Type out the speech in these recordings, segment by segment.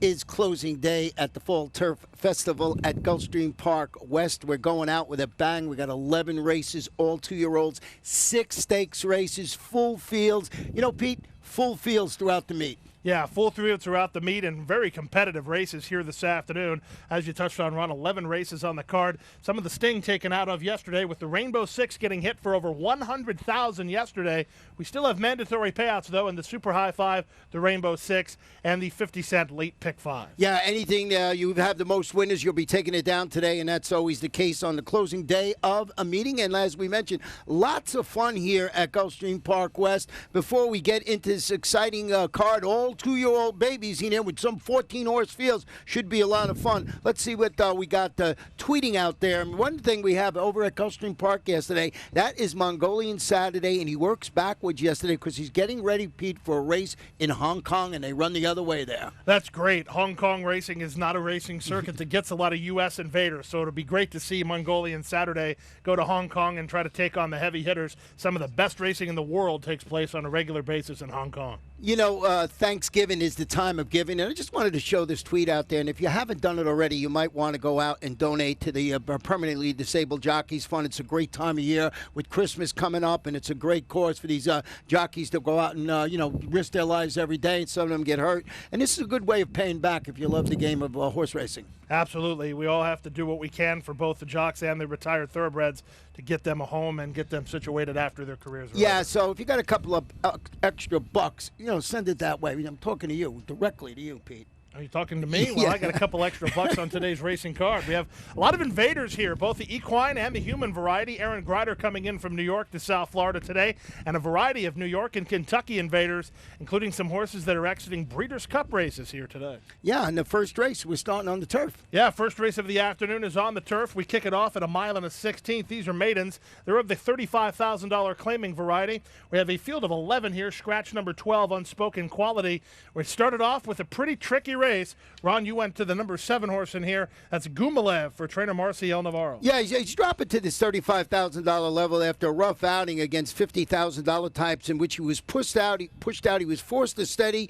is closing day at the Fall Turf Festival at Gulfstream Park West. We're going out with a bang. We got 11 races, all 2-year-olds, 6 stakes races, full fields. You know, Pete, full fields throughout the meet. Yeah, full field throughout the meet and very competitive races here this afternoon. As you touched on, Ron, 11 races on the card. Some of the sting taken out of yesterday with the Rainbow Six getting hit for over $100,000 yesterday. We still have mandatory payouts, though, in the Super High Five, the Rainbow Six, and the 50-cent late pick 5. Yeah, anything you have the most winners, you'll be taking it down today, and that's always the case on the closing day of a meeting. And as we mentioned, lots of fun here at Gulfstream Park West. Before we get into this exciting card, all 2-year-old babies in here with some 14-horse fields. Should be a lot of fun. Let's see what we got tweeting out there. And one thing we have over at Gulfstream Park yesterday, that is Mongolian Saturday, and he works backwards yesterday because he's getting ready, Pete, for a race in Hong Kong, and they run the other way there. That's great. Hong Kong racing is not a racing circuit that gets a lot of U.S. invaders, so it'll be great to see Mongolian Saturday go to Hong Kong and try to take on the heavy hitters. Some of the best racing in the world takes place on a regular basis in Hong Kong. You know, Thanksgiving is the time of giving, and I just wanted to show this tweet out there, and if you haven't done it already, you might want to go out and donate to the Permanently Disabled Jockeys Fund. It's a great time of year with Christmas coming up, and it's a great cause for these jockeys to go out and, risk their lives every day, and some of them get hurt. And this is a good way of paying back if you love the game of horse racing. Absolutely. We all have to do what we can for both the jocks and the retired thoroughbreds to get them a home and get them situated after their careers are Yeah, over. so if you got a couple of extra bucks, send it that way. I'm talking to you, directly to you, Pete. Are you talking to me? Well, Yeah. I got a couple extra bucks on today's racing card. We have a lot of invaders here, both the equine and the human variety. Aaron Grider coming in from New York to South Florida today, and a variety of New York and Kentucky invaders, including some horses that are exiting Breeders' Cup races here today. Yeah, and the first race, we're starting on the turf. Yeah, first race of the afternoon is on the turf. We kick it off at 1 mile and a 16th. These are maidens. They're of the $35,000 claiming variety. We have a field of 11 here, scratch number 12, Unspoken Quality. We started off with a pretty tricky race. Ron, you went to the number 7 horse in here. That's Gumalev for trainer Marcial Navarro. Yeah, he's dropping to this $35,000 level after a rough outing against $50,000 types in which he was pushed out. He was forced to steady.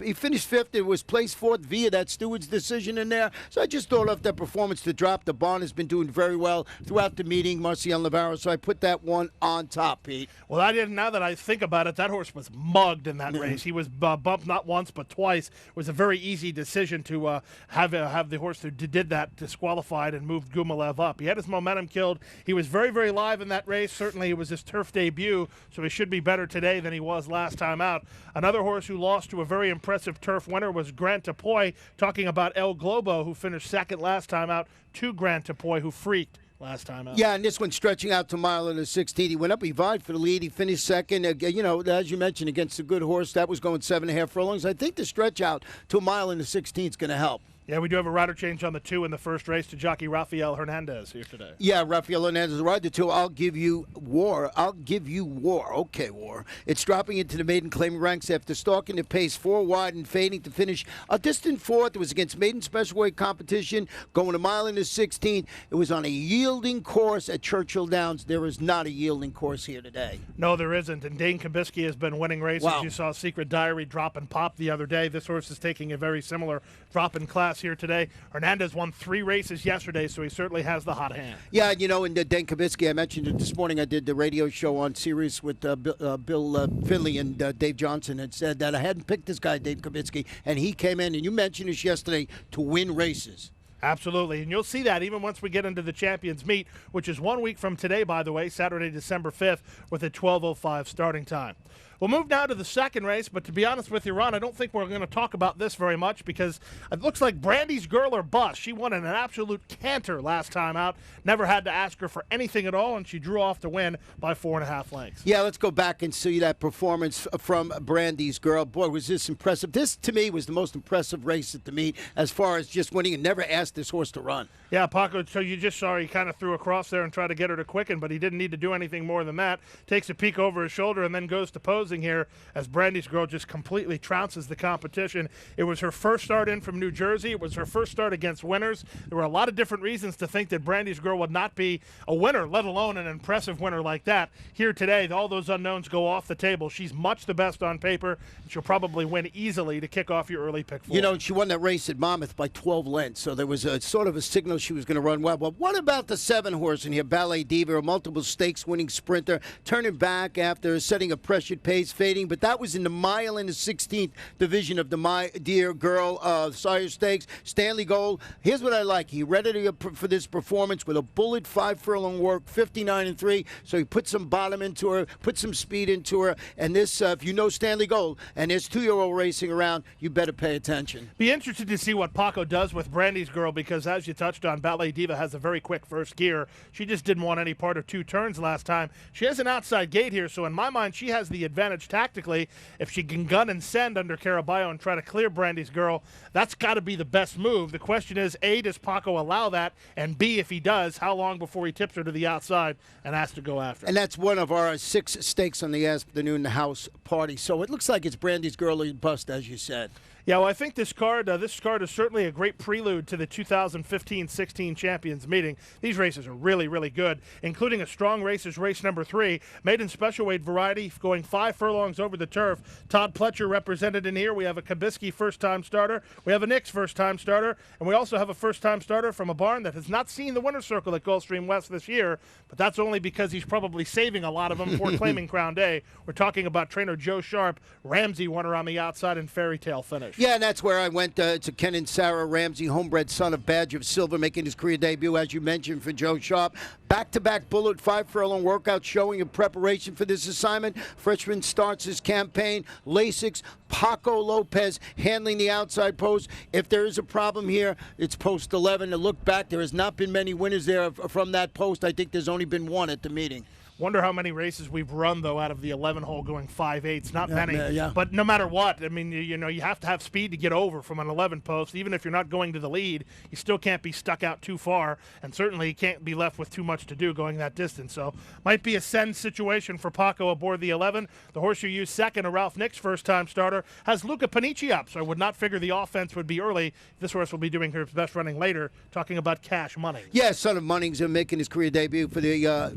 He finished 5th and was placed 4th via that steward's decision in there. So I just thought of that performance to drop. The barn has been doing very well throughout the meeting, Marcial Navarro. So I put that one on top, Pete. Well, now that I think about it, that horse was mugged in that race. He was bumped not once but twice. It was a very easy decision to have the horse who did that disqualified and moved Gumalev up. He had his momentum killed. He was very, very live in that race. Certainly it was his turf debut, so he should be better today than he was last time out. Another horse who lost to a very impressive turf winner was Grand Tapoy, talking about El Globo, who finished 2nd last time out, to Grand Tapoy, who freaked last time out. Yeah, and this one stretching out to 1 mile and a 16. He went up, he vied for the lead. He finished 2nd. As you mentioned, against a good horse, that was going 7.5 furlongs. I think the stretch out to 1 mile and a 16 is going to help. Yeah, we do have a rider change on the 2 in the first race to jockey Rafael Hernandez here today. Yeah, Rafael Hernandez ride the 2. I'll give you war. Okay, war. It's dropping into the maiden claiming ranks after stalking the pace 4 wide and fading to finish a distant 4th. It was against maiden special weight competition, going 1 mile and a 16. It was on a yielding course at Churchill Downs. There is not a yielding course here today. No, there isn't. And Dane Kabisky has been winning races. Wow. You saw Secret Diary drop and pop the other day. This horse is taking a very similar drop in class here today. Hernandez won 3 races yesterday, so he certainly has the hot hand. Yeah, and Dan Kabisky, I mentioned it this morning. I did the radio show on Sirius with Bill Finley and Dave Johnson, and said that I hadn't picked this guy, Dave Kabisky, and he came in, and you mentioned this yesterday, to win races. Absolutely, and you'll see that even once we get into the Champions Meet, which is 1 week from today, by the way, Saturday, December 5th, with a 12:05 starting time. We'll move now to the second race, but to be honest with you, Ron, I don't think we're going to talk about this very much because it looks like Brandy's Girl or Bust. She won in an absolute canter last time out. Never had to ask her for anything at all, and she drew off to win by 4.5 lengths. Yeah, let's go back and see that performance from Brandy's Girl. Boy, was this impressive. This, to me, was the most impressive race at the meet as far as just winning and never asked this horse to run. Yeah, Paco, so you just saw he kind of threw across there and tried to get her to quicken, but he didn't need to do anything more than that. Takes a peek over his shoulder and then goes to pose closing here as Brandy's Girl just completely trounces the competition. It was her first start in from New Jersey. It was her first start against winners. There were a lot of different reasons to think that Brandy's Girl would not be a winner, let alone an impressive winner like that. Here today, all those unknowns go off the table. She's much the best on paper, and she'll probably win easily to kick off your early pick 4. You know, she won that race at Monmouth by 12 lengths, so there was a sort of a signal she was going to run well. But what about the 7 horse in here, Ballet Diva, a multiple stakes winning sprinter, turning back after setting a pressured pace, fading, but that was in the mile and the 16th division of the My Dear Girl Sire Stakes. Stanley Gold, here's what I like. He ready for this performance with a bullet 5 furlong work, 59-3, so he put some bottom into her, put some speed into her, and this, if you know Stanley Gold, and there's 2-year-old racing around, you better pay attention. Be interested to see what Paco does with Brandy's Girl, because as you touched on, Ballet Diva has a very quick first gear. She just didn't want any part of 2 turns last time. She has an outside gate here, so in my mind, she has the advantage tactically. If she can gun and send under Caraballo and try to clear Brandy's Girl, that's got to be the best move. The question is, A, does Paco allow that? And B, if he does, how long before he tips her to the outside and has to go after her? And that's one of our 6 stakes on the afternoon house party. So it looks like it's Brandy's Girl or bust, as you said. Yeah, well, I think this card is certainly a great prelude to the 2015-16 Champions meeting. These races are really, really good, including a strong races race number 3, maiden special weight variety, going 5 furlongs over the turf. Todd Pletcher represented in here. We have a Kabisky first-time starter. We have a Nix first-time starter, and we also have a first-time starter from a barn that has not seen the winner's circle at Gulfstream West this year, but that's only because he's probably saving a lot of them for claiming Crown Day. We're talking about trainer Joe Sharp. Ramsey won her on the outside and Fairy Tale finish. Yeah, and that's where I went to Ken and Sarah Ramsey, homebred son of Badge of Silver, making his career debut, as you mentioned, for Joe Sharp. Back-to-back bullet 5 furlong workout showing in preparation for this assignment. Freshman starts his campaign. Lasix, Paco Lopez handling the outside post. If there is a problem here, it's post 11. To look back, there has not been many winners there from that post. I think there's only been 1 at the meeting. Wonder how many races we've run, though, out of the 11-hole going 5/8. Not many. Yeah. But no matter what, I mean, you know, you have to have speed to get over from an 11 post. Even if you're not going to the lead, you still can't be stuck out too far, and certainly you can't be left with too much to do going that distance. So might be a send situation for Paco aboard the 11. The horse you use second, a Ralph Nix first-time starter, has Luca Panici up, so I would not figure the offense would be early. This horse will be doing her best running later, talking about Cash Money. Yeah, son of Munnings making his career debut for the,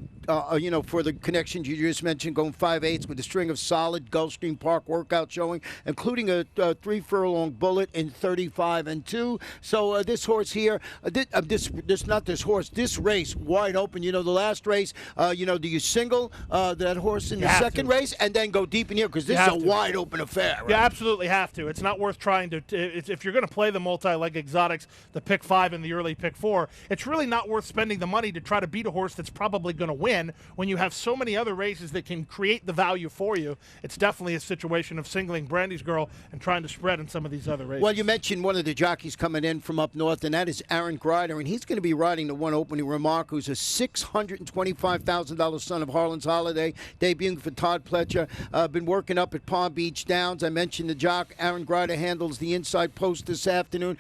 for the connections you just mentioned, going 5/8 with a string of solid Gulfstream Park workout showing, including a 3 furlong bullet in 35-2. So this horse here, this race wide open. You know, the last race, do you single that horse in the second race and then go deep in here, because this is a wide open affair. Right? You absolutely have to. It's not worth trying to. If you're going to play the multi-leg exotics, the pick 5 and the early pick 4, it's really not worth spending the money to try to beat a horse that's probably going to win when you have so many other races that can create the value for you. It's definitely a situation of singling Brandy's Girl and trying to spread in some of these other races. Well, you mentioned one of the jockeys coming in from up north, and that is Aaron Grider, and he's going to be riding the one opening Remark, who's a $625,000 son of Harlan's Holiday, debuting for Todd Pletcher. Been working up at Palm Beach Downs. I mentioned the jock. Aaron Grider handles the inside post this afternoon.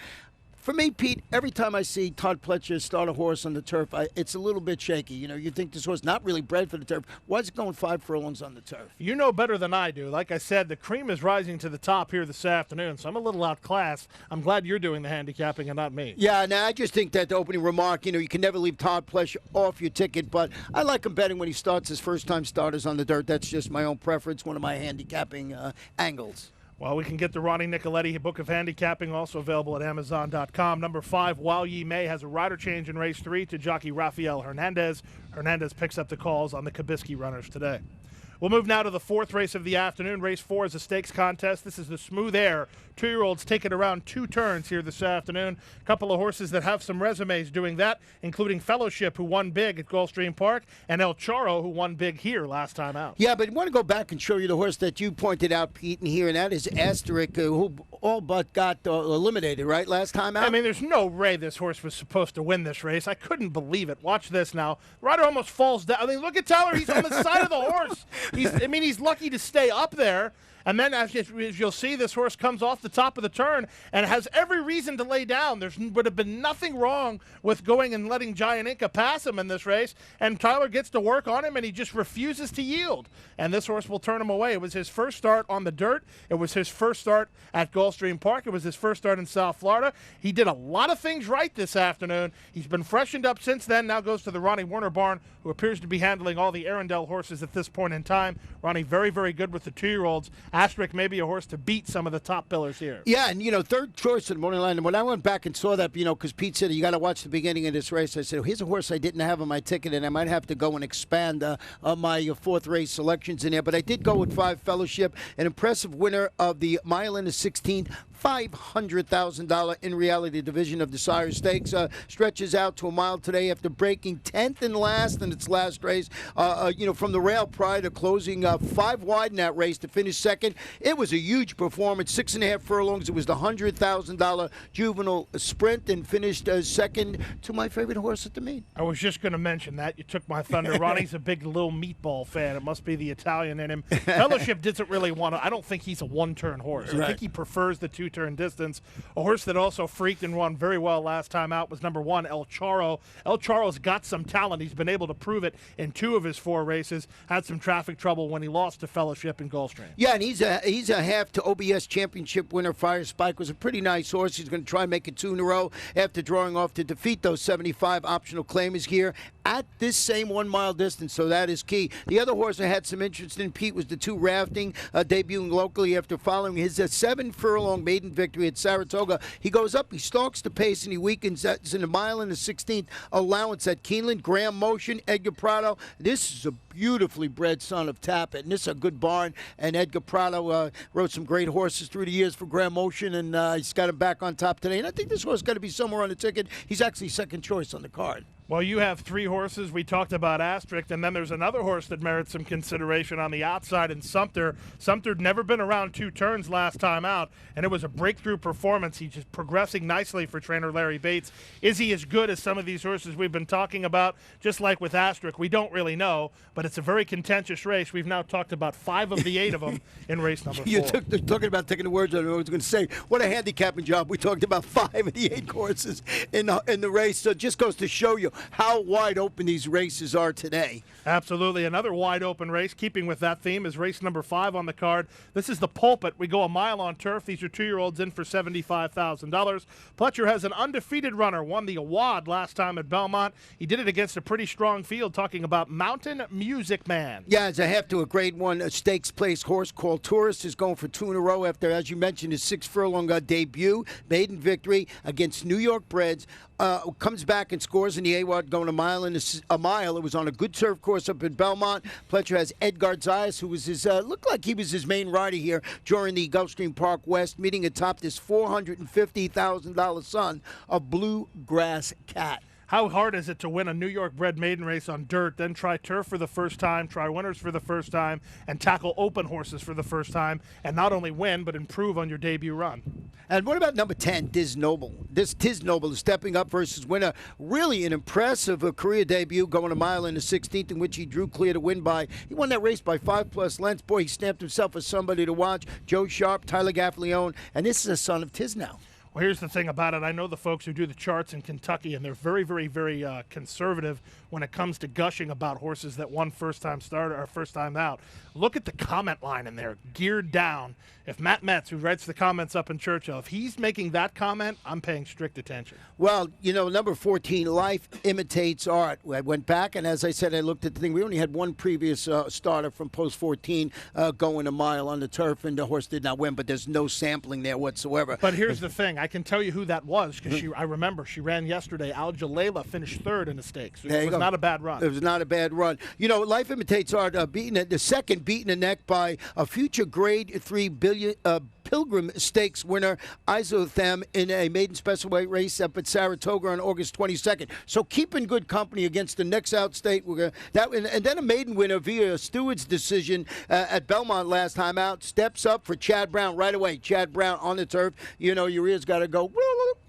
For me, Pete, every time I see Todd Pletcher start a horse on the turf, it's a little bit shaky. You know, you think this horse not really bred for the turf. Why is it going 5 furlongs on the turf? You know better than I do. Like I said, the cream is rising to the top here this afternoon, so I'm a little outclassed. I'm glad you're doing the handicapping and not me. Yeah, now I just think that the opening Remark, you can never leave Todd Pletcher off your ticket, but I like him betting when he starts his first-time starters on the dirt. That's just my own preference, one of my handicapping angles. Well, we can get the Ronnie Nicoletti book of handicapping, also available at Amazon.com. Number 5, While Ye May, has a rider change in race 3 to jockey Rafael Hernandez. Hernandez picks up the calls on the Kabisky runners today. We'll move now to the 4th race of the afternoon. Race 4 is a stakes contest. This is the Smooth Air. 2-year-olds take it around 2 turns here this afternoon. A couple of horses that have some resumes doing that, including Fellowship, who won big at Gulfstream Park, and El Charo, who won big here last time out. Yeah, but I want to go back and show you the horse that you pointed out, Pete, in here, and that is Asterisk, who all but got eliminated, right, last time out? I mean, there's no way this horse was supposed to win this race. I couldn't believe it. Watch this now. Rider almost falls down. I mean, look at Tyler. He's on the side of the horse. He's lucky to stay up there. And then as you'll see, this horse comes off the top of the turn and has every reason to lay down. There would have been nothing wrong with going and letting Giant Inca pass him in this race, and Tyler gets to work on him, and he just refuses to yield. And this horse will turn him away. It was his first start on the dirt. It was his first start at Gulfstream Park. It was his first start in South Florida. He did a lot of things right this afternoon. He's been freshened up since then. Now goes to the Ronnie Warner barn, who appears to be handling all the Arundel horses at this point in time. Ronnie very, very good with the 2-year-olds. Asterisk may be a horse to beat some of the top billers here. Yeah, and, third choice in the morning line. And when I went back and saw that, because Pete said, you got to watch the beginning of this race, I said, here's a horse I didn't have on my ticket, and I might have to go and expand my fourth race selections in there. But I did go with 5 Fellowship, an impressive winner of the mile and the 16th, $500,000 in reality division of the Sire Stakes. Stretches out to a mile today after breaking 10th and last in its last race. From the rail prior to closing 5 wide in that race to finish second. It was a huge performance, 6.5 furlongs. It was the $100,000 juvenile sprint and finished second to my favorite horse at the meet. I was just going to mention that. You took my thunder. Ronnie's a big little meatball fan. It must be the Italian in him. Fellowship doesn't really want to. I don't think he's a one-turn horse. I think he prefers the 2-turn distance. A horse that also freaked and won very well last time out was number 1, El Charro. El Charro's got some talent. He's been able to prove it in 2 of his 4 races. Had some traffic trouble when he lost to Fellowship in Gulfstream. Yeah, and he's a half to OBS championship winner. Fire Spike was a pretty nice horse. He's going to try and make it 2 in a row after drawing off to defeat those 75 optional claimers here at this same 1 mile distance, so that is key. The other horse I had some interest in, Pete, was the 2 Rafting, debuting locally after following his 7-furlong maiden victory at Saratoga. He goes up, he stalks the pace, and he weakens. That's in the mile and the 16th allowance at Keeneland. Graham Motion, Edgar Prado. This is a beautifully bred son of Tappet, and this is a good barn. And Edgar Prado rode some great horses through the years for Graham Motion, and he's got him back on top today. And I think this horse is going to be somewhere on the ticket. He's actually second choice on the card. Well, you have 3 horses. We talked about Asterisk, and then there's another horse that merits some consideration on the outside in Sumter. Sumter'd never been around 2 turns last time out, and it was a breakthrough performance. He's just progressing nicely for trainer Larry Bates. Is he as good as some of these horses we've been talking about? Just like with Asterisk, we don't really know, but it's a very contentious race. We've now talked about 5 of the 8 of them in race number 4. You're talking about taking the words out of what I was going to say. What a handicapping job. We talked about 5 of the 8 courses in the race, so it just goes to show you how wide open these races are today. Absolutely. Another wide open race, keeping with that theme, is race number 5 on the card. This is the Pulpit. We go a mile on turf. These are 2-year-olds in for $75,000. Pletcher has an undefeated runner, won the award last time at Belmont. He did it against a pretty strong field, talking about Mountain Music Man. Yeah, it's a half to a grade 1 stakes place horse called Tourist is going for 2 in a row after, as you mentioned, his 6-furlong debut, maiden victory against New York breds. Comes back and scores in the AWOD going a mile. It was on a good turf course up in Belmont. Pletcher has Edgar Zayas, who was his looked like he was his main rider here during the Gulfstream Park West meeting atop this $450,000 son of Bluegrass Cat. How hard is it to win a New York bred maiden race on dirt, then try turf for the first time, try winners for the first time, and tackle open horses for the first time, and not only win, but improve on your debut run? And what about number 10, Tiz Noble? Tiz Noble is stepping up versus winner. Really an impressive career debut, going a mile in the 16th, in which he drew clear to win by. He won that race by 5+ lengths. Boy, he stamped himself as somebody to watch. Joe Sharp, Tyler Gaffleone, and this is a son of Tiz now. Well, here's the thing about it. I know the folks who do the charts in Kentucky, and they're very, very, very conservative when it comes to gushing about horses that won first-time starter or first-time out. Look at the comment line in there, geared down. If Matt Metz, who writes the comments up in Churchill, if he's making that comment, I'm paying strict attention. Well, number 14, Life Imitates Art. I went back, and as I said, I looked at the thing. We only had one previous starter from post 14 going a mile on the turf, and the horse did not win, but there's no sampling there whatsoever. But here's the thing. I can tell you who that was, because I remember she ran yesterday. Al Jalala finished 3rd in the stakes. It was not a bad run. It was not a bad run. Life Imitates Art, the second beaten the neck by a future Grade 3 Pilgrim Stakes winner, Isothem, in a maiden special weight race up at Saratoga on August 22nd. So keeping good company against the next outstate. And then a maiden winner via a steward's decision at Belmont last time out. Steps up for Chad Brown right away. Chad Brown on the turf. Your ears got to go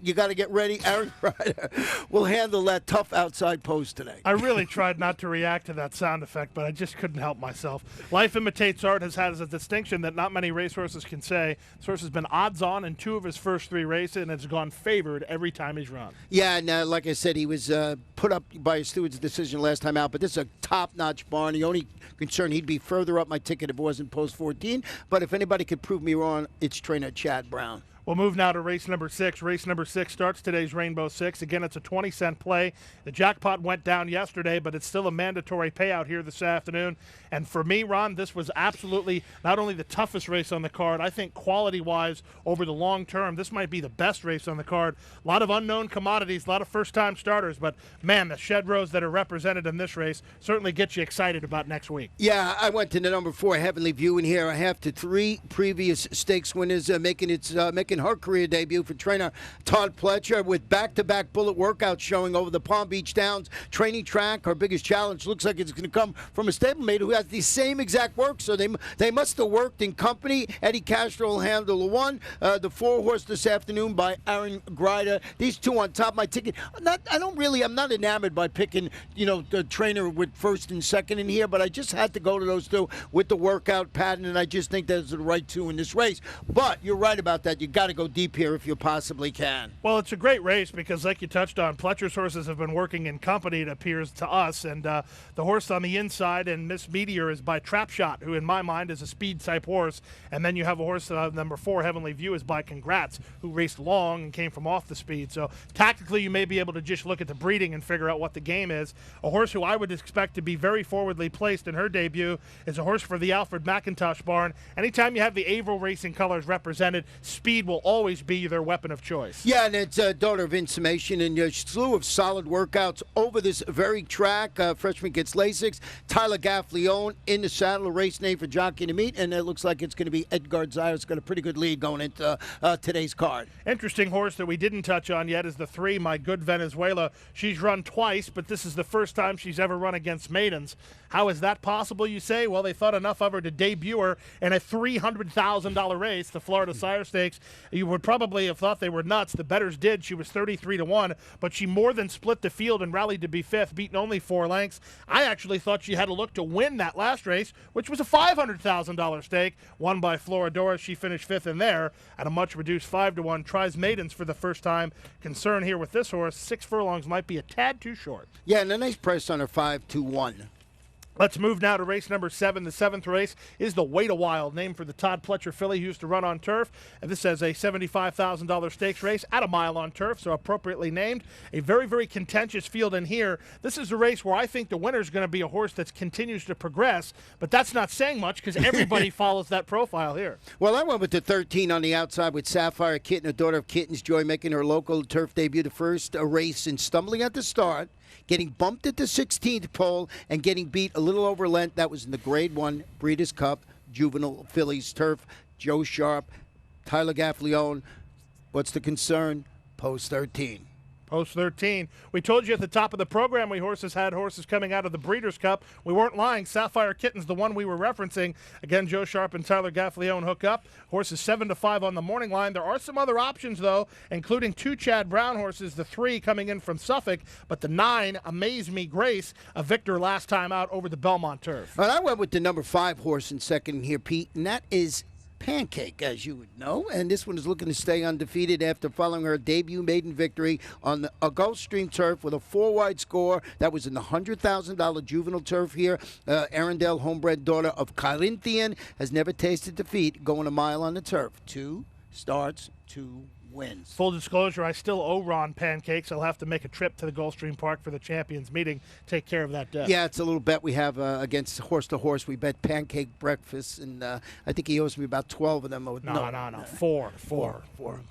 you got to get ready. Aaron Ryder will handle that tough outside post today. I really tried not to react to that sound effect, but I just couldn't help myself. Life imitates art has had a distinction that not many racehorses can say. This horse has been odds-on in 2 of his first 3 races and has gone favored every time he's run. Yeah, and like I said, he was put up by a steward's decision last time out, but this is a top-notch barn. The only concern, he'd be further up my ticket if it wasn't post 14, but if anybody could prove me wrong, it's trainer Chad Brown. We'll move now to race number 6. Race number 6 starts today's Rainbow 6. Again, it's a 20-cent play. The jackpot went down yesterday, but it's still a mandatory payout here this afternoon. And for me, Ron, this was absolutely not only the toughest race on the card, I think quality-wise over the long term, this might be the best race on the card. A lot of unknown commodities, a lot of first-time starters, but, man, the shed rows that are represented in this race certainly get you excited about next week. Yeah, I went to the number 4, Heavenly View, in here. I have to 3 previous stakes winners making her career debut for trainer Todd Pletcher with back-to-back bullet workouts showing over the Palm Beach Downs training track. Her biggest challenge looks like it's going to come from a stablemate who has the same exact work, so they must have worked in company. Eddie Castro will handle the 1. The 4 horse this afternoon by Aaron Ryder. These 2 on top of my ticket. I'm not enamored by picking, the trainer with 1st and 2nd in here, but I just had to go to those 2 with the workout pattern, and I just think those are the right 2 in this race. But you're right about that. You got to go deep here if you possibly can. Well, it's a great race because, like you touched on, Pletcher's horses have been working in company, it appears to us, and the horse on the inside and Miss Meteor is by Trap Shot, who in my mind is a speed-type horse, and then you have a horse, number 4, Heavenly View, is by Congrats, who raced long and came from off the speed. So tactically, you may be able to just look at the breeding and figure out what the game is. A horse who I would expect to be very forwardly placed in her debut is a horse for the Alfred McIntosh barn. Anytime you have the Averill Racing colors represented, speed will always be their weapon of choice. Yeah, and it's a daughter of Insummation, and a slew of solid workouts over this very track. Freshman gets Lasix. Tyler Gaffleone in the saddle, a race name for jockey to meet, and it looks like it's going to be Edgar Zayas. Got a pretty good lead going into today's card. Interesting horse that we didn't touch on yet is the 3, My Good Venezuela. She's run twice, but this is the first time she's ever run against maidens. How is that possible, you say? Well, they thought enough of her to debut her in a $300,000 race, the Florida Sire Stakes. You would probably have thought they were nuts. The bettors did. She was 33-1, but she more than split the field and rallied to be 5th, beaten only 4 lengths. I actually thought she had a look to win that last race, which was a $500,000 stake, won by Floridora. She finished 5th in there at a much reduced 5-1. Tries maidens for the first time. Concern here with this horse, 6 furlongs might be a tad too short. Yeah, and a nice price on her 5-1. Let's move now to race number 7. The 7th race is the Wait a While, named for the Todd Pletcher filly who used to run on turf. And this is a $75,000 stakes race at a mile on turf, so appropriately named. A very, very contentious field in here. This is a race where I think the winner is going to be a horse that continues to progress, but that's not saying much because everybody follows that profile here. Well, I went with the 13 on the outside with Sapphire Kitten, a daughter of Kitten's Joy, making her local turf debut, the first race, and stumbling at the start, getting bumped at the 16th pole, and getting beat a little over length. That was in the Grade 1 Breeders' Cup Juvenile Fillies Turf. Joe Sharp, Tyler Gaffleone. What's the concern? Post 13. Post 13. We told you at the top of the program we had horses coming out of the Breeders' Cup. We weren't lying. Sapphire Kitten's the one we were referencing. Again, Joe Sharp and Tyler Gaffleone hook up. Horses 7-5 on the morning line. There are some other options, though, including 2 Chad Brown horses, the 3 coming in from Suffolk, but the 9, Amaze Me Grace, a victor last time out over the Belmont turf. All right, I went with the number 5 horse in second here, Pete, and that is Pancake, as you would know, and this one is looking to stay undefeated after following her debut maiden victory on a Gulfstream turf with a 4-wide score. That was in the $100,000 juvenile turf here. Arundel, homebred daughter of Corinthian, has never tasted defeat, going a mile on the turf. 2 starts, 2 wins. Full disclosure, I still owe Ron pancakes. I'll have to make a trip to the Gulfstream Park for the Champions meeting. Take care of that debt. Yeah, it's a little bet we have against horse to horse. We bet pancake breakfast, and I think he owes me about 12 of them. No. Four.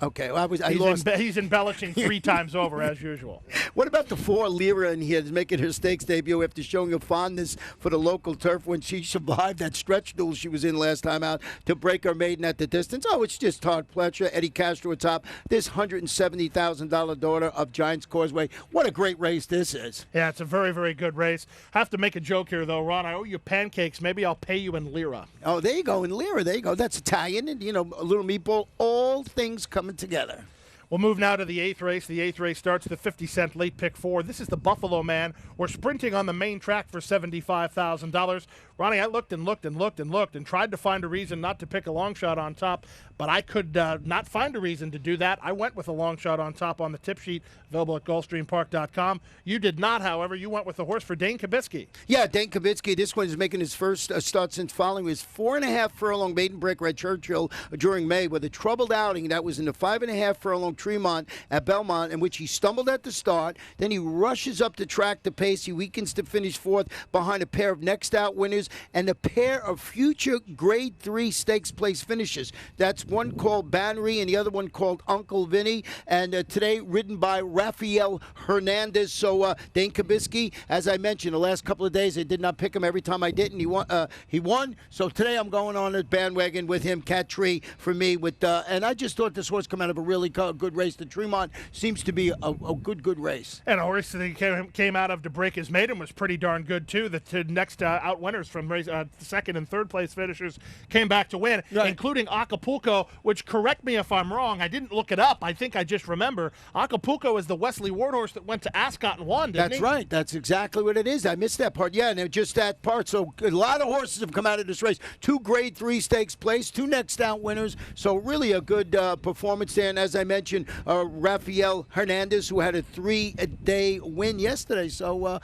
Okay, well, I lost. He's embellishing 3 times over, as usual. What about the 4 Lyra in here, making her stakes debut after showing a fondness for the local turf when she survived that stretch duel she was in last time out to break her maiden at the distance? Oh, it's just Todd Pletcher, Eddie Castro atop. This $170,000 daughter of Giants Causeway. What a great race this is. Yeah, it's a very, very good race. Have to make a joke here, though, Ron. I owe you pancakes. Maybe I'll pay you in lira. Oh, there you go, in lira. There you go. That's Italian, and, a little meatball. All things coming together. We'll move now to the 8th race. The 8th race starts the 50-cent late pick 4. This is the Buffalo Man. We're sprinting on the main track for $75,000. Ronnie, I looked and looked and looked and looked and tried to find a reason not to pick a long shot on top, but I could not find a reason to do that. I went with a long shot on top on the tip sheet, available at GulfstreamPark.com. You did not, however. You went with the horse for Dane Kibitsky. Yeah, Dane Kibitsky. This one is making his first start since following his 4.5 furlong maiden break at Churchill during May with a troubled outing that was in the 5.5 furlong Tremont at Belmont, in which he stumbled at the start. Then he rushes up the track to pace. He weakens to finish 4th behind a pair of next out winners and a pair of future Grade 3 stakes place finishes. That's one called Banry and the other one called Uncle Vinny. And today ridden by Rafael Hernandez. So Dane Kibitsky, as I mentioned, the last couple of days I did not pick him. Every time I didn't, he won. So today I'm going on the bandwagon with him, Cat Tree, for me. And I just thought this horse come out of a really good race. The Tremont seems to be a good race. And a horse that he came out of to break his maiden was pretty darn good, too. The two next out winners from race, second and third place finishers came back to win, right, including Acapulco, which, correct me if I'm wrong, I didn't look it up. I think I just remember. Acapulco is the Wesley Ward horse that went to Ascot and won, didn't he? That's right. That's exactly what it is. I missed that part. Yeah, and just that part. So a lot of horses have come out of this race. 2 Grade 3 stakes place, 2 next out winners. So really a good performance there. And as I mentioned, Rafael Hernandez, who had a 3-day win yesterday. So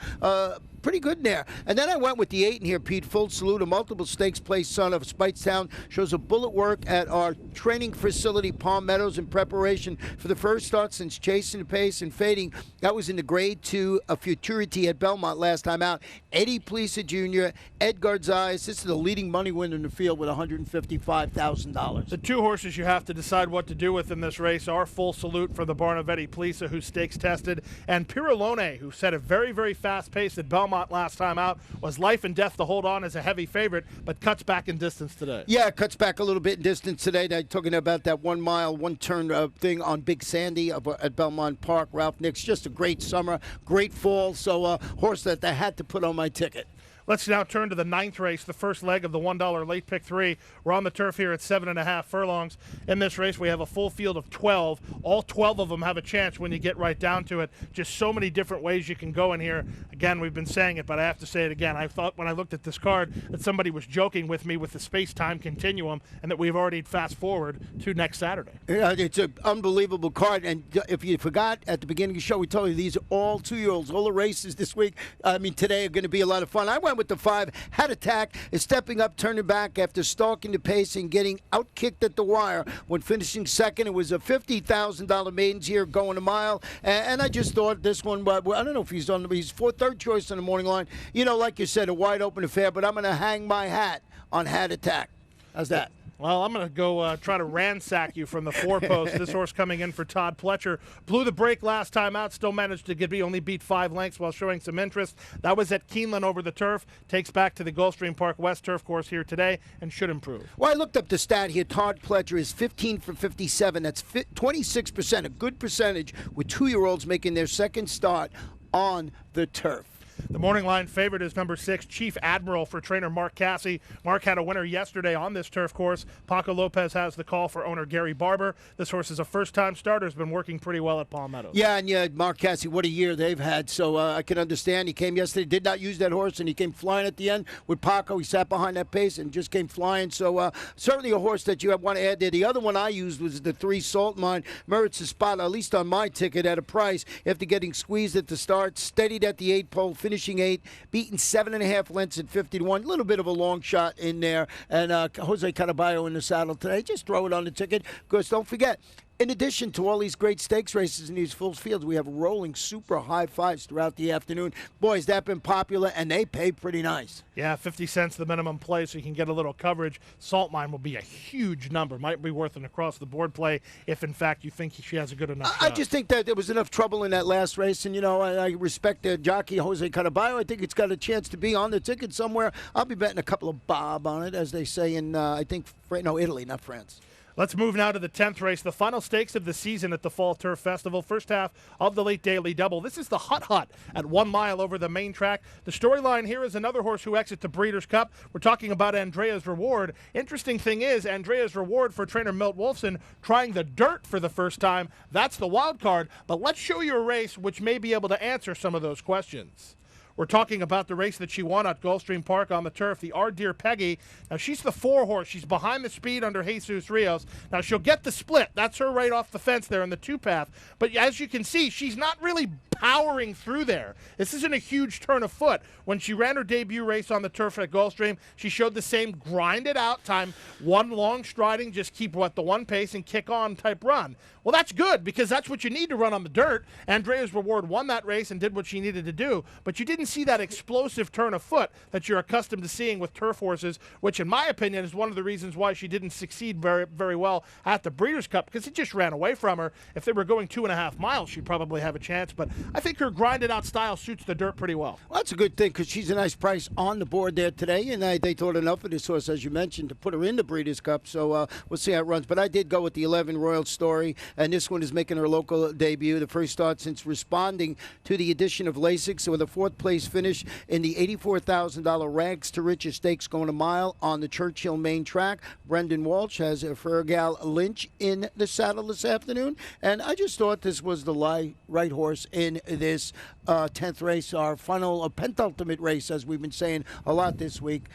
pretty good in there. And then I went with the 8 in here, Pete. Full Salute, a multiple stakes place son of Spitestown. Shows a bullet work at our training facility, Palm Meadows, in preparation for the first start since Chasing the Pace and Fading. That was in the Grade 2 of Futurity at Belmont last time out. Eddie Plesa Jr., Edgard's Eyes. This is the leading money winner in the field with $155,000. The 2 horses you have to decide what to do with in this race are Full Salute for the barn of Eddie Plesa, who's stakes tested, and Pirolone, who set a very, very fast pace at Belmont last time out, was life and death to hold on as a heavy favorite, but cuts back in distance today. Yeah, cuts back a little bit in distance today. They're talking about that 1 mile, 1 turn thing on Big Sandy at Belmont Park. Ralph Nix, just a great summer, great fall. So a horse that I had to put on my ticket. Let's now turn to the 9th race, the first leg of the $1 late pick 3. We're on the turf here at 7.5 furlongs. In this race, we have a full field of 12. All 12 of them have a chance when you get right down to it. Just so many different ways you can go in here. Again, we've been saying it, but I have to say it again. I thought when I looked at this card that somebody was joking with me with the space-time continuum and that we've already fast forward to next Saturday. Yeah, it's an unbelievable card. And if you forgot at the beginning of the show, we told you these are all 2-year-olds. All the races this week, today are going to be a lot of fun. I went with the 5, Had Attack, is stepping up, turning back after stalking the pace and getting outkicked at the wire. When finishing second, it was a $50,000 maidens here going a mile. And I just thought this one, I don't know if he's on, he's third choice on the morning line. You know, like you said, a wide open affair, but I'm going to hang my hat on Had Attack. How's that? Well, I'm going to go try to ransack you from the 4 post. This horse coming in for Todd Pletcher. Blew the break last time out. Still managed to only beat 5 lengths while showing some interest. That was at Keeneland over the turf. Takes back to the Gulfstream Park West turf course here today and should improve. Well, I looked up the stat here. Todd Pletcher is 15 for 57. That's 26%, a good percentage with 2-year-olds making their second start on the turf. The morning line favorite is number 6, Chief Admiral, for trainer Mark Casse. Mark had a winner yesterday on this turf course. Paco Lopez has the call for owner Gary Barber. This horse is a first-time starter, has been working pretty well at Palm Meadows. Yeah, and Mark Casse, what a year they've had. So I can understand. He came yesterday, did not use that horse, and he came flying at the end with Paco. He sat behind that pace and just came flying. So certainly a horse that you want to add there. The other one I used was the 3, Salt Mine. Merits a spot, at least on my ticket, at a price after getting squeezed at the start. Steadied at the 8 pole, finishing 8, beaten 7.5 lengths at 50-1. A little bit of a long shot in there. And Jose Caraballo in the saddle today. Just throw it on the ticket. Because don't forget, in addition to all these great stakes races in these full fields, we have rolling super high 5s throughout the afternoon. Boys, that's been popular, and they pay pretty nice. Yeah, 50 cents the minimum play, so you can get a little coverage. Salt Mine will be a huge number. Might be worth an across-the-board play if, in fact, you think she has a good enough I just think that there was enough trouble in that last race, and, I respect the jockey, Jose Caraballo. I think it's got a chance to be on the ticket somewhere. I'll be betting a couple of bob on it, as they say in, Italy, not France. Let's move now to the 10th race, the final stakes of the season at the Fall Turf Festival. First half of the late daily double. This is the Hut Hut at 1 mile over the main track. The storyline here is another horse who exits the Breeders' Cup. We're talking about Andrea's Reward. Interesting thing is, Andrea's Reward for trainer Milt Wolfson trying the dirt for the first time. That's the wild card. But let's show you a race which may be able to answer some of those questions. We're talking about the race that she won at Gulfstream Park on the turf, the Our Dear Peggy. Now, she's the 4 horse. She's behind the speed under Jesus Rios. Now, she'll get the split. That's her right off the fence there in the 2-path. But as you can see, she's not really powering through there. This isn't a huge turn of foot. When she ran her debut race on the turf at Gulfstream, she showed the same grind-it-out time, one long striding, just keep the one pace and kick on type run. Well, that's good because that's what you need to run on the dirt. Andrea's Reward won that race and did what she needed to do, but you didn't see that explosive turn of foot that you're accustomed to seeing with turf horses, which in my opinion is one of the reasons why she didn't succeed very, very well at the Breeders' Cup, because it just ran away from her. If they were going 2.5 miles, she'd probably have a chance, but I think her grinded out style suits the dirt pretty well. Well, that's a good thing because she's a nice price on the board there today, and they thought enough of this horse, as you mentioned, to put her in the Breeders' Cup, so we'll see how it runs. But I did go with the 11 Royal Story, and this one is making her local debut, the first start since responding to the addition of Lasix, so with a 4th place finish in the $84,000 Rags to Riches Stakes going a mile on the Churchill main track. Brendan Walsh has Fergal Lynch in the saddle this afternoon, and I just thought this was the right horse in this 10th race, our final penultimate race, as we've been saying a lot this week.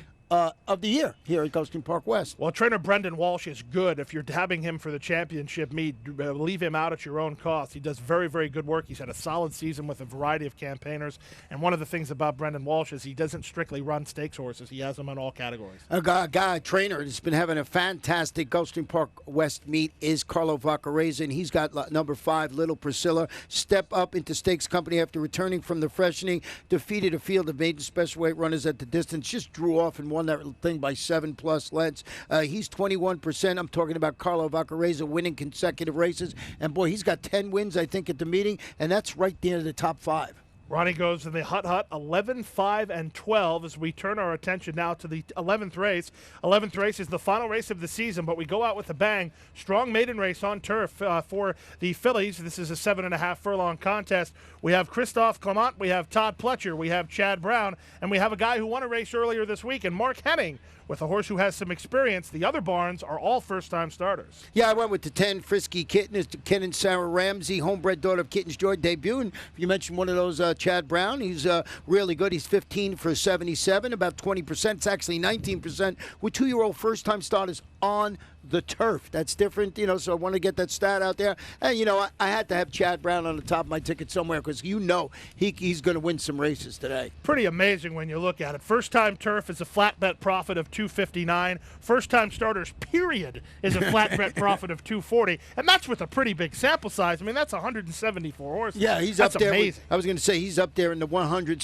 Of the year here at Gulfstream Park West. Well, trainer Brendan Walsh is good. If you're tabbing him for the championship meet, leave him out at your own cost. He does very, very good work. He's had a solid season with a variety of campaigners. And one of the things about Brendan Walsh is he doesn't strictly run stakes horses. He has them in all categories. A trainer that's been having a fantastic Gulfstream Park West meet is Carlo Vaccarezza, and he's got number 5, Little Priscilla, step up into stakes company after returning from the freshening, defeated a field of maiden special weight runners at the distance, just drew off and won that thing by 7+ lengths. He's 21%. I'm talking about Carlo Vaccarezza winning consecutive races. And, boy, he's got 10 wins, I think, at the meeting, and that's right near the top 5. Ronnie goes in the Hut Hut 11, 5, and 12 as we turn our attention now to the 11th race. 11th race is the final race of the season, but we go out with a bang. Strong maiden race on turf for the fillies. This is a 7.5 furlong contest. We have Christophe Clement, we have Todd Pletcher, we have Chad Brown, and we have a guy who won a race earlier this week, and Mark Henning, with a horse who has some experience. The other barns are all first-time starters. Yeah, I went with the 10, Frisky Kitten. It's Ken and Sarah Ramsey, homebred daughter of Kitten's Joy, debuting. You mentioned one of those, Chad Brown. He's really good. He's 15 for 77, about 20%. It's actually 19% with 2-year-old first-time starters on the turf. That's different, so I want to get that stat out there. And, I had to have Chad Brown on the top of my ticket somewhere because he's going to win some races today. Pretty amazing when you look at it. First-time turf is a flat bet profit of $259. First-time starters, period, is a flat bet profit of $240. And that's with a pretty big sample size. I mean, that's 174 horses. Yeah, he's that's up there. Amazing. I was going to say he's up there in the 170s,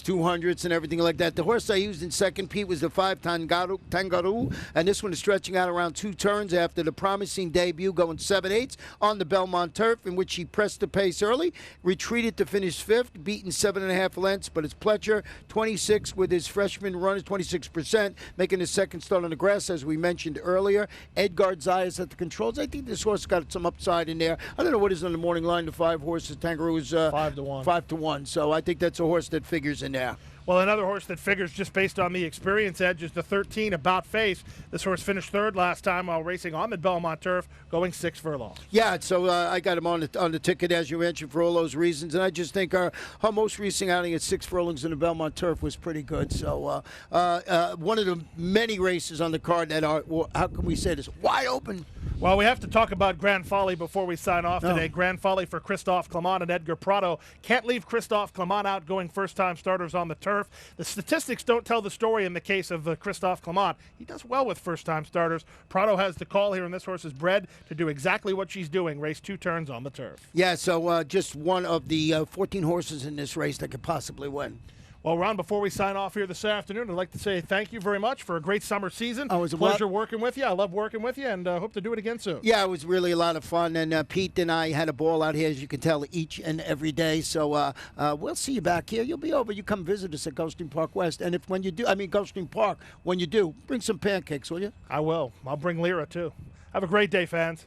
200s, and everything like that. The horse I used in second, Pete, was the 5 Tangaru, and this one is stretching out around 2 turns after the promising debut, going 7/8 on the Belmont turf, in which he pressed the pace early, retreated to finish 5th, beaten 7.5 lengths, but it's Pletcher, 26 with his freshman runners, 26%, making his second start on the grass, as we mentioned earlier. Edgar Zayas at the controls. I think this horse got some upside in there. I don't know what is on the morning line. The 5 horses, Tangaroo is 5-1. 5-1. So I think that's a horse that figures in there. Well, another horse that figures just based on the experience edge is the 13, About Face. This horse finished 3rd last time while racing on the Belmont turf, going 6 furlongs. Yeah, so I got him on the ticket, as you mentioned, for all those reasons. And I just think her most recent outing at 6 furlongs in the Belmont turf was pretty good. So one of the many races on the card that are, how can we say this, wide open. Well, we have to talk about Grand Folly before we sign off today. Grand Folly for Christophe Clement and Edgar Prado. Can't leave Christophe Clement out, going first-time starters on the turf. The statistics don't tell the story in the case of Christophe Clement. He does well with first-time starters. Prado has the call here, and this horse is bred to do exactly what she's doing, race 2 turns on the turf. Yeah, so just one of the 14 horses in this race that could possibly win. Well, Ron, before we sign off here this afternoon, I'd like to say thank you very much for a great summer season. Oh, it was a pleasure working with you. I love working with you, and hope to do it again soon. Yeah, it was really a lot of fun, and Pete and I had a ball out here, as you can tell, each and every day. So we'll see you back here. You'll be over. You come visit us at Gulfstream Park West, and Gulfstream Park, when you do, bring some pancakes, will you? I will. I'll bring Lyra, too. Have a great day, fans.